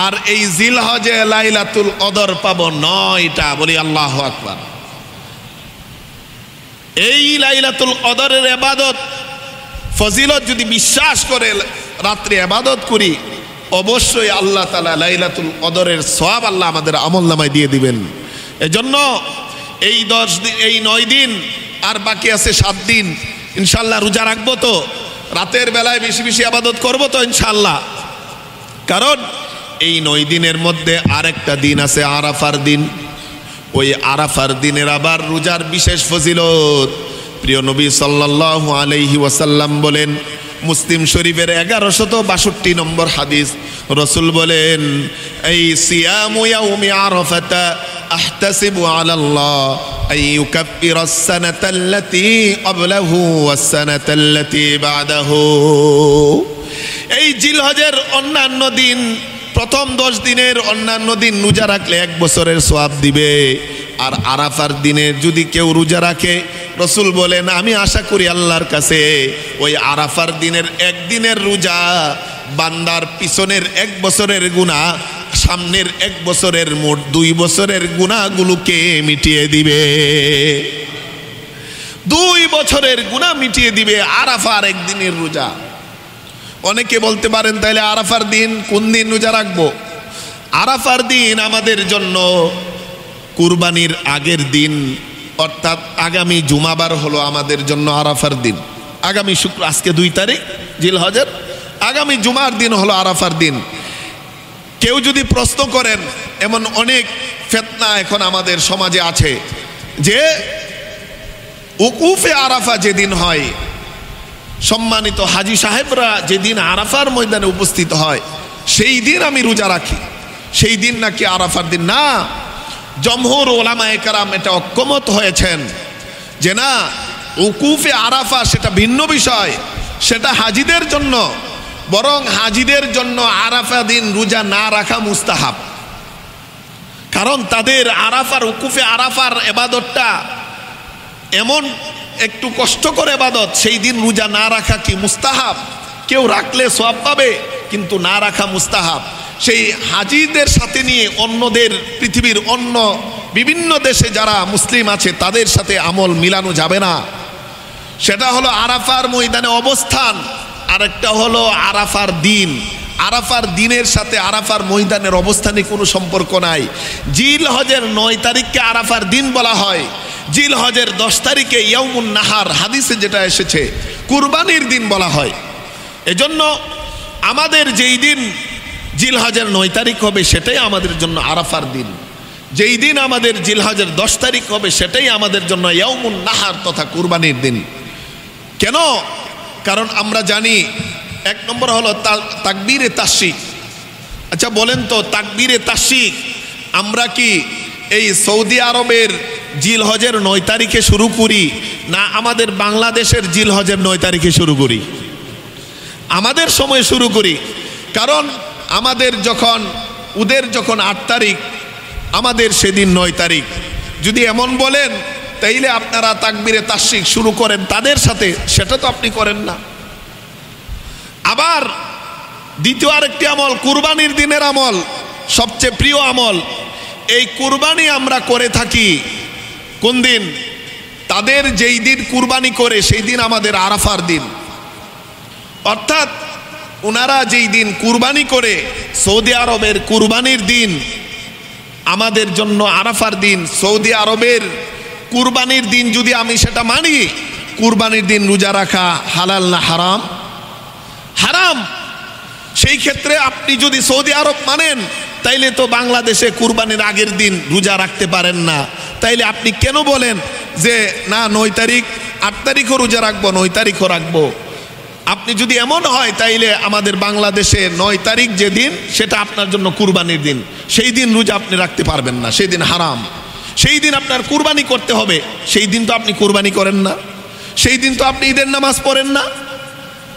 আর এই জিলহজে লাইলাতুল কদর পাবো 9টা। বলি আল্লাহু আকবার। এই লাইলাতুল কদরের ইবাদত ফজিলত যদি বিশ্বাস করে রাত্রে ইবাদত করি, অবশ্যই আল্লাহ তাআলা লাইলাতুল কদরের সওয়াব আল্লাহ আমাদের আমলনামায় দিয়ে দিবেন। এজন্য এই 9 দিন আর বাকি আছে 7 দিন ইনশাআল্লাহ রোজা রাখবো, তো রাতের বেলায় বেশি বেশি ইবাদত করবো তো ইনশাআল্লাহ। কারণ এই 9 দিনের মধ্যে আরেকটা দিন আছে আরাফার দিন। ওই আরাফার দিনের আবার রোজার বিশেষ ফজিলত। প্রিয় নবী সাল্লাল্লাহু আলাইহি ওয়াসাল্লাম বলেন, মুসলিম শরীফের 1162 নম্বর হাদিস, রাসূল বলেন এই সিয়ামু ইয়াউমি আরাফাতা আহতাসিবু আলাল্লাহ আন ইউকাফিরাস সানাতাল্লাতী ক্বাবলাহু ওয়াস সানাতাল্লাতী বা'দাহু। এই জিলহজের অন্যান্য দিন, প্রথম 10 দিনের অন্যান্য দিন রোজা রাখলে 1 বছরের সওয়াব দিবে। আর আরাফার দিনে যদি কেউ রোজা রাখে, রাসূল বলেন আমি আশা করি আল্লাহর কাছে ওই আরাফার দিনের 1 দিনের রোজা বান্দার পিছনের 1 বছরের গুনাহ, সামনের 1 বছরের মোট 2 বছরের গুনাহগুলোকে মিটিয়ে দিবে। 2 বছরের গুনাহ মিটিয়ে দিবে আরাফার 1 দিনের রোজা। অনেকে বলতে পারেন তাইলে আরাফার দিন কোন দিন রোজা রাখবো? আরাফার দিন আমাদের জন্য কুরবানির আগের দিন, অর্থাৎ আগামী জুমাবার হলো আমাদের জন্য আরাফার দিন। আগামী শুক্র, আজকে 2 তারিখ জিলহজের, আগামী জুমার দিন হলো আরাফার দিন। কেউ যদি প্রশ্ন করেন, এমন অনেক ফিতনা এখন আমাদের সমাজে আছে যে উকুফে আরাফা যেদিন হয়, সম্মানিত হাজী সাহেবরা যেদিন আরাফার ময়দানে উপস্থিত হয় সেই দিন আমি রোজা রাখি, সেই দিন নাকি আরাফার দিন। না, জমহুর ওলামায়ে কেরাম এটা ঐক্যমত হয়েছেন যে না, উকুফে আরাফা সেটা ভিন্ন বিষয়, সেটা হাজীদের জন্য, বরং হাজীদের জন্য আরাফা দিন রোজা না রাখা মুস্তাহাব। কারণ তাদের আরাফার উকুফে আরাফার ইবাদতটা এমন একটু কষ্টকর ইবাদত, সেই দিন রোজা না রাখা কি মুস্তাহাব, কেউ রাখলে সওয়াব পাবে কিন্তু না রাখা মুস্তাহাব। সেই হাজীদের সাথে নিয়ে অন্যদের, পৃথিবীর অন্য বিভিন্ন দেশে যারা মুসলিম আছে তাদের সাথে আমল মিলানো যাবে না। সেটা হলো আরাফার ময়দানে অবস্থান, আরেকটা হলো আরাফার দিন। আরাফার দিনের সাথে আরাফার ময়দানের অবস্থানে কোনো সম্পর্ক নাই। জিলহজের 9 তারিখকে আরাফার দিন বলা হয়, জিলহজের 10 তারিখে ইয়াউমুন নাহার, হাদিসে যেটা এসেছে কুরবানির দিন বলা হয়। এজন্য আমাদের যেই দিন জিলহজের 9 তারিখ হবে সেটাই আমাদের জন্য আরাফার দিন, যেই দিন আমাদের জিলহজের 10 তারিখ হবে সেটাই আমাদের জন্য ইয়াউমুন নাহার তথা কুরবানির দিন। কেন? কারণ আমরা জানি, এক নম্বর হলো তাকবীরে তাশরিক। আচ্ছা বলেন তো, তাকবীরে তাশরিক আমরা কি এই সৌদি আরবের জিলহজের 9 তারিখে শুরু করি, না আমাদের বাংলাদেশের জিলহজের 9 তারিখে শুরু করি? আমাদের সময় শুরু করি। কারণ আমাদের যখন, ওদের যখন 8 তারিখ, আমাদের সেদিন 9 তারিখ। যদি এমন বলেন তাইলে আপনারা তাকবীরে তাশরিক শুরু করেন তাদের সাথে, সেটা তো আপনি করেন না। আবার দ্বিতীয় আরেকটি আমল, কুরবানির দিনের আমল, সবচেয়ে প্রিয় আমল। এই কুরবানি আমরা করে থাকি কোন দিন? তাদের যেই দিন কুরবানি করে সেই দিন আমাদের আরাফার দিন। অর্থাৎ ওনারা যেই দিন কুরবানি করে, সৌদি আরবের কুরবানির দিন আমাদের জন্য আরাফার দিন। সৌদি আরবের কুরবানির দিন যদি আমি সেটা মানি, কুরবানির দিন রোজা রাখা হালাল না হারাম? হারাম। সেই ক্ষেত্রে আপনি যদি সৌদি আরব মানেন তাইলে তো বাংলাদেশে কুরবানির আগের দিন রোজা রাখতে পারেন না। তাইলে আপনি কেন বলেন যে না 9 তারিখ 8 তারিখও রোজা রাখবো, 9 তারিখও রাখবো? আপনি যদি এমন হয় তাইলে আমাদের বাংলাদেশে 9 তারিখ যেদিন সেটা আপনার জন্য কুরবানির দিন, সেই দিন রোজা আপনি রাখতে পারবেন না, সেই দিন হারাম। সেই দিন আপনার কুরবানি করতে হবে, সেই দিন তো আপনি কুরবানি করেন না, সেই দিন তো আপনি ঈদের নামাজ পড়েন না।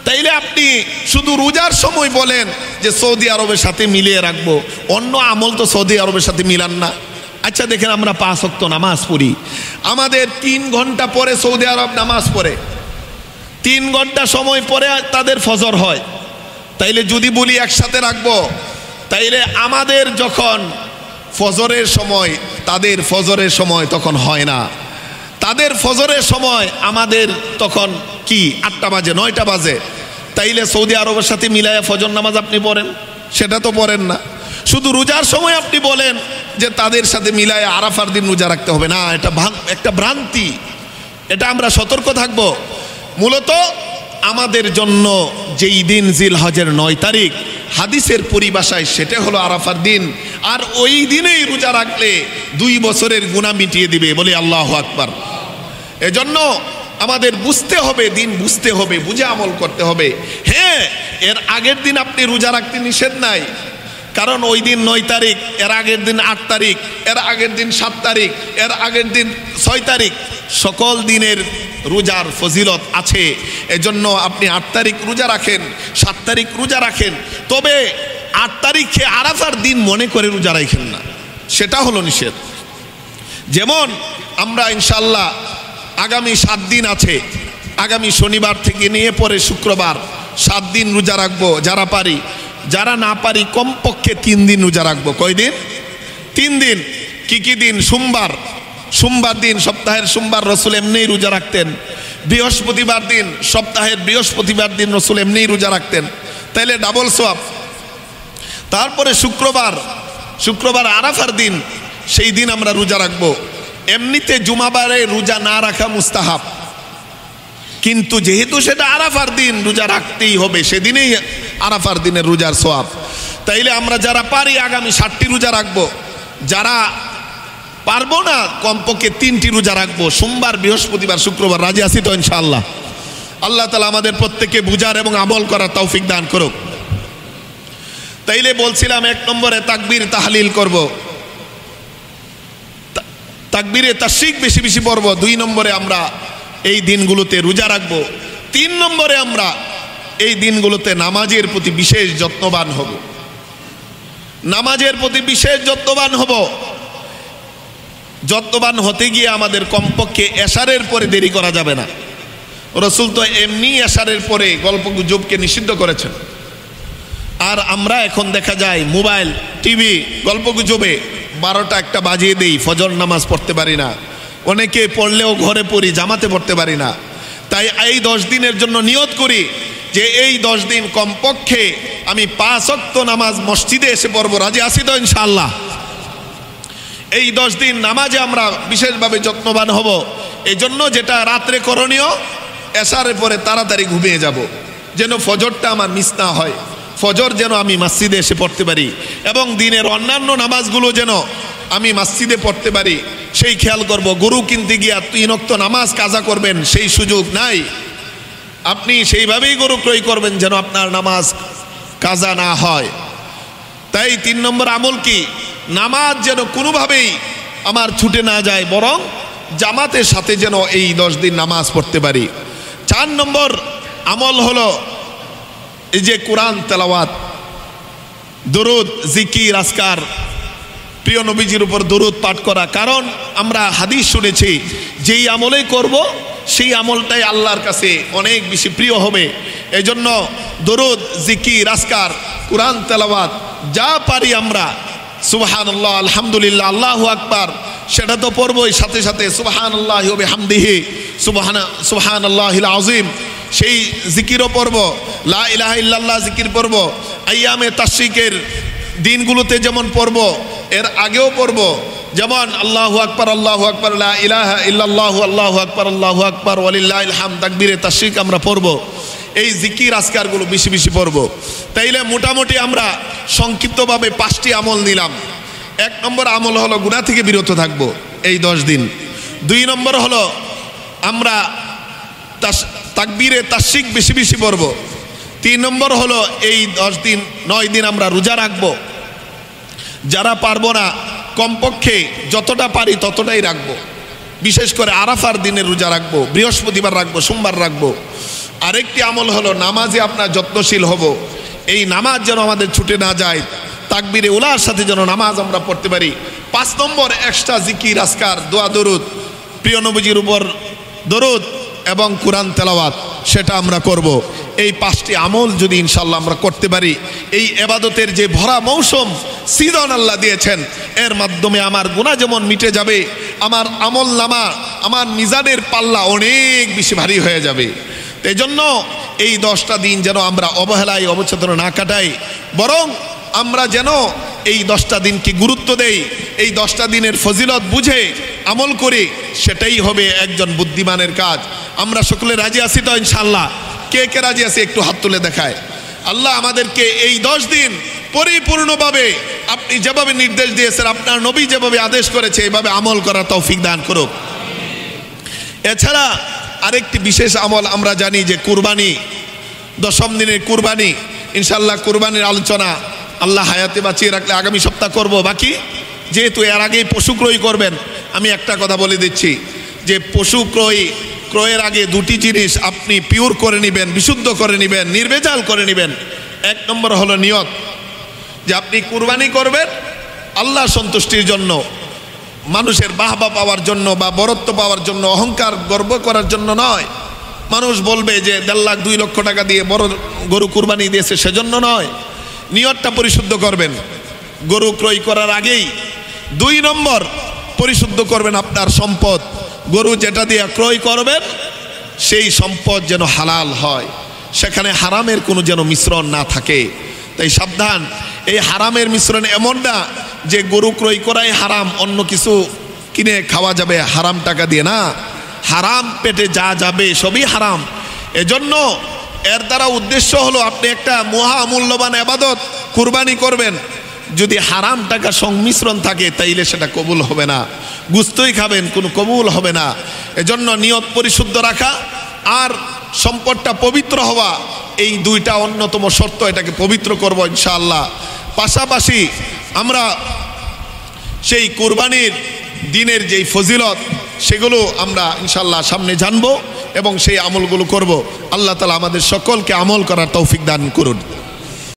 তাইলে আপনি শুধু রোজার সময় বলেন যে সৌদি আরবের সাথে মিলিয়ে রাখবো, অন্য আমল তো সৌদি আরবের সাথে মিলান না। আচ্ছা দেখেন, আমরা 5 ওয়াক্ত নামাজ পড়ি, আমাদের 3 ঘন্টা পরে সৌদি আরব নামাজ পড়ে, 3 ঘন্টা সময় পরে তাদের ফজর হয়। তাইলে যদি বলি একসাথে রাখবো, তাইলে আমাদের যখন ফজরের সময় তাদের ফজরের সময় তখন হয় না। তাদের ফজরের সময় আমাদের তখন কি 8টা বাজে, 9টা বাজে। তাইলে সৌদি আরবের সাথে মিলায়া ফজর নামাজ আপনি পড়েন? সেটা তো পড়েন না। শুধু রোজার সময় আপনি বলেন যে তাদের সাথে মিলায়া আরাফার দিন রোজা রাখতে হবে না, এটা একটা ভ্রান্তি। এটা আমরা সতর্ক থাকব। মূলত আমাদের জন্য যেই দিন জিলহজের 9 তারিখ, হাদিসের পরিভাষায় সেটা হলো আরাফার দিন। আর ওই দিনেই রোজা রাখলে 2 বছরের গুনাহ মিটিয়ে দিবে, বলে আল্লাহু আকবার। এজন্য আমাদের বুঝতে হবে, দিন বুঝতে হবে, বুঝে আমল করতে হবে। হ্যাঁ, এর আগের দিন আপনি রোজা রাখতে নিষেধ নাই, কারণ ওই দিন 9 তারিখ, এর আগের দিন 8 তারিখ, এর আগের দিন 7 তারিখ, এর আগের দিন 6 তারিখ, সকল দিনের রোজার ফজিলত আছে। এজন্য আপনি 8 তারিখ রোজা রাখেন, 7 তারিখ রোজা রাখেন, তবে 8 তারিখে আরাফার দিন মনে করে রোজা রাখেন না, সেটা হলো নিষেধ। যেমন আমরা ইনশাল্লাহ আগামী 7 দিন আছে, আগামী শনিবার থেকে নিয়ে পরে শুক্রবার 7 দিন রোজা রাখবো যারা পারি। যারা না পারি কমপক্ষে 3 দিন রোজা রাখবো। কয় দিন? 3 দিন। কি কি দিন? সোমবার, সোমবার দিন, সপ্তাহের সোমবার রসুল এমনিই রোজা রাখতেন। বৃহস্পতিবার দিন, সপ্তাহের বৃহস্পতিবার দিন রসুল এমনিই রোজা রাখতেন, তাইলে ডাবল সওয়াব। তারপরে শুক্রবার, শুক্রবার আরাফার দিন, সেই দিন আমরা রোজা রাখবো। এমনিতে জুমাবারে রোজা না রাখা মুস্তাহাব, কিন্তু যেহেতু সেটা আরাফার দিন রোজা রাখতেই হবে, সেদিনেই আরাফার দিনের রোজার সওয়াব। তাইলে আমরা যারা পারি আগামী 60টি রোজা রাখবো, যারা পারবো না কমপক্ষে 3টি রোজা রাখবো, সোমবার, বৃহস্পতিবার, শুক্রবার। রাজি আছি তো ইনশাআল্লাহ? আল্লাহ তাআলা আমাদের প্রত্যেককে বুঝার এবং আমল করার তৌফিক দান করুক। তাইলে বলছিলাম 1 নম্বরে তাকবীর তাহলিল করব, তাকবীরে তাশরিক বেশি বেশি পড়ব। 2 নম্বরে আমরা এই দিনগুলোতে রোজা রাখবো। 3 নম্বরে আমরা এই দিনগুলোতে নামাজের প্রতি বিশেষ যত্নবান হব, নামাজের প্রতি বিশেষ যত্নবান হব। যত্নবান হতে গিয়ে আমাদের কমপক্ষে এশারের পরে দেরি করা যাবে না। রাসূল তো এমনি এশারের পরে গল্প গুজবকে নিষিদ্ধ করেছেন। আর আমরা এখন দেখা যায় মোবাইল, টিভি, গল্প গুজবে 12টা 1টা বাজিয়ে দেই, ফজর নামাজ পড়তে পারি না। অনেকে পড়লেও ঘরে পড়ি, জামাতে পড়তে পারি না। তাই এই 10 দিনের জন্য নিয়ত করি যে এই 10 দিন কমপক্ষে আমি 5 ওয়াক্ত নামাজ মসজিদে এসে পড়বো। রাজি আছি তো ইনশাআল্লাহ? এই 10 দিন নামাজে আমরা বিশেষভাবে যত্নবান হব। এই জন্য যেটা রাত্রে করণীয়, এশারের পরে তাড়াতাড়ি ঘুমিয়ে যাব, যেন ফজরটা আমার মিস না হয়। ফজর যেন আমি মসজিদে এসে পড়তে পারি এবং দিনের অন্যান্য নামাজগুলো যেন আমি মসজিদে পড়তে পারি, সেই খেয়াল করব। গরু কিনতে গিয়া 3 ওয়াক্ত নামাজ কাজা করবেন, সেই সুযোগ নাই। আপনি সেইভাবেই গরু ক্রয় করবেন যেন আপনার নামাজ কাজা না হয়। তাই 3 নম্বর আমল কি, নামাজ যেন কোনোভাবেই আমার ছুটে না যায়, বরং জামাতের সাথে যেন এই 10 দিন নামাজ পড়তে পারি। 4 নম্বর আমল হলো এই যে কোরআন তেলাওয়াত, দরুদ, জিকির, আজকার, প্রিয় নবীজির উপর দরুদ পাঠ করা। কারণ আমরা হাদিস শুনেছি যেই আমলে করব সেই আমলটাই আল্লাহর কাছে অনেক বেশি প্রিয় হবে। এই জন্য দরুদ, জিকির, আজকার, কোরআন তেলাওয়াত যা পারি আমরা, সুবহানাল্লাহ, আলহামদুলিল্লাহ, আল্লাহু আকবার, সেটা তো পড়বই। সাথে সাথে সুবহানাল্লাহি ওয়া বিহামদিহি, সুবহানাল্লাহিল আযীম, সেই জিকিরও পড়ব। লা ইলাহা ইল্লাল্লাহ জিকির পড়ব। আইয়ামে তাশরিকের দিনগুলোতে যেমন পড়ব, এর আগেও পড়ব। যেমন আল্লাহু আকবার, আল্লাহু আকবার, লা ইলাহা ইল্লাল্লাহু, আল্লাহু আকবার, আল্লাহু আকবার, ওয়ালিল্লাহিল হামদ, তাকবীরে তাশরিক আমরা পড়ব। এই জিকির আজকারগুলো বেশি বেশি পড়ব। তাইলে মোটামুটি আমরা সংক্ষিপ্তভাবে 5টি আমল নিলাম। 1 নম্বর আমল হলো গুনাহ থেকে বিরত থাকব এই 10 দিন। 2 নম্বর হলো আমরা তাকবীরে তাশরিক বেশি বেশি পড়ব। 3 নম্বর হলো এই 10 দিন 9 দিন আমরা রোজা রাখব। যারা পারবো না কমপক্ষে যতটা পারি ততটাই রাখবো। বিশেষ করে আরাফার দিনের রোজা রাখবো, বৃহস্পতিবার রাখবো, সোমবার রাখবো। আরেকটি আমল হলো নামাজে আপনার যত্নশীল হব। এই নামাজ যেন আমাদের ছুটে না যায়, তাকবীরে উলার সাথে যেন নামাজ আমরা পড়তে পারি। 5 নম্বর এক্সট্রা জিকির, আজকার, দোয়া, দরুদ, প্রিয় নবীজির উপর দরুদ এবং কোরআন তেলাওয়াত, সেটা আমরা করব। এই 5টি আমল যদি ইনশাআল্লাহ আমরা করতে পারি, এই ইবাদতের যে ভরা মৌসুম সিজন আল্লাহ দিয়েছেন, এর মাধ্যমে আমার গুনাহ যেমন মিটে যাবে, আমার আমল নামা, আমার মিজানের পাল্লা অনেক বেশি ভারী হয়ে যাবে। এই জন্য এই 10টা দিন যেন আমরা অবহেলায় অবচেতন না কাটাই, বরং আমরা যেন এই 10টা দিনকে গুরুত্ব দেই, এই 10টা দিনের ফজিলত বুঝে আমল করি, সেটাই হবে একজন বুদ্ধিমানের কাজ। আমরা সকলে রাজি আছি তো ইনশাআল্লাহ? কে কে রাজি আছে একটু হাত তুলে দেখায়। আল্লাহ আমাদেরকে এই 10 দিন পরিপূর্ণভাবে আপনি যেভাবে নির্দেশ দিয়েছেন, আপনার নবী যেভাবে আদেশ করেছে, এইভাবে আমল করার তৌফিক দান করুক। এছাড়া আরেকটি বিশেষ আমল আমরা জানি যে কুরবানি, 10ম দিনের কুরবানি। ইনশাআল্লাহ কুরবানির আলোচনা আল্লাহ হায়াতে বাঁচিয়ে রাখলে আগামী সপ্তাহ করব। বাকি যেহেতু এর আগেই পশু ক্রয় করবেন, আমি একটা কথা বলে দিচ্ছি যে পশু ক্রয়ের আগে 2টি জিনিস আপনি পিওর করে নেবেন, বিশুদ্ধ করে নেবেন, নির্ভেজাল করে নেবেন। 1 নম্বর হলো নিয়ত, যে আপনি কুরবানি করবেন আল্লাহ সন্তুষ্টির জন্য, মানুষের বাহবা পাওয়ার জন্য বা বরত্ব পাওয়ার জন্য, অহংকার গর্ব করার জন্য নয়। মানুষ বলবে যে 1.5 লাখ 2 লক্ষ টাকা দিয়ে বড় গরু কুরবানি দিয়েছে, সেজন্য নয়। নিয়তটা পরিশুদ্ধ করবেন গরু ক্রয় করার আগেই। 2 নম্বর পরিশুদ্ধ করবেন আপনার সম্পদ। গরু যেটা দিয়ে ক্রয় করবেন সেই সম্পদ যেন হালাল হয়, সেখানে হারামের কোনো যেন মিশ্রণ না থাকে। তাই সাবধান, এই হারামের মিশ্রণ এমন না যে গরু ক্রয় করাই হারাম, অন্য কিছু কিনে খাওয়া যাবে হারাম টাকা দিয়ে, না। হারাম পেটে যা যাবে সবই হারাম। এজন্য এর দ্বারা উদ্দেশ্য হলো আপনি একটা মহা মূল্যবান ইবাদত কুরবানি করবেন, যদি হারাম টাকা সংমিশ্রণ থাকে তাইলে সেটা কবুল হবে না। গুস্তই খাবেন, কোনো কবুল হবে না। এজন্য নিয়ত পরিশুদ্ধ রাখা আর সম্পদটা পবিত্র হওয়া, এই দুইটা অন্যতম শর্ত। এটাকে পবিত্র করব ইনশাআল্লাহ। পাশাপাশি আমরা সেই কুরবানির দিনের যেই ফজিলত সেগুলো আমরা ইনশাআল্লাহ সামনে জানবো এবং সেই আমলগুলো করব। আল্লাহ তাআলা আমাদের সকলকে আমল করার তৌফিক দান করুন।